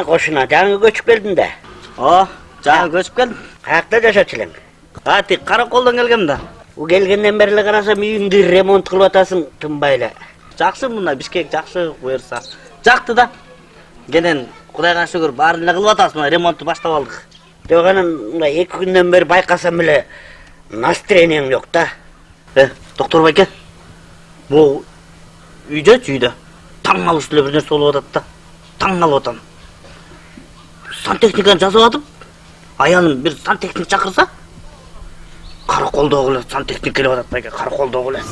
Кошуна жаңы көчүп келдим да. Жаңы көчүп келдим. Каякта жашачу элең? Тик Караколдон келгем да. У келгенден бери эле карасам үйүңдү ремонт кылып атасың тынбай эле. Жакшы мына Бишкек жакшы буюрса. Жакты да. Кенен Кудайга шүгүр баарын эле кылып атабыз, мына ремонтту баштап алдык. Жок анан мына 2 күндөн бери байкасам эле настроениең жок да. Доктор байке. Бул үйдө таң алыш эле бир нерсе болуп атат да. Таң алып атам. Сантехниканы жазып атып, аялым бир сантехник чакырса, Караколдогу эле сантехник келип атат байке, Караколдогу эле.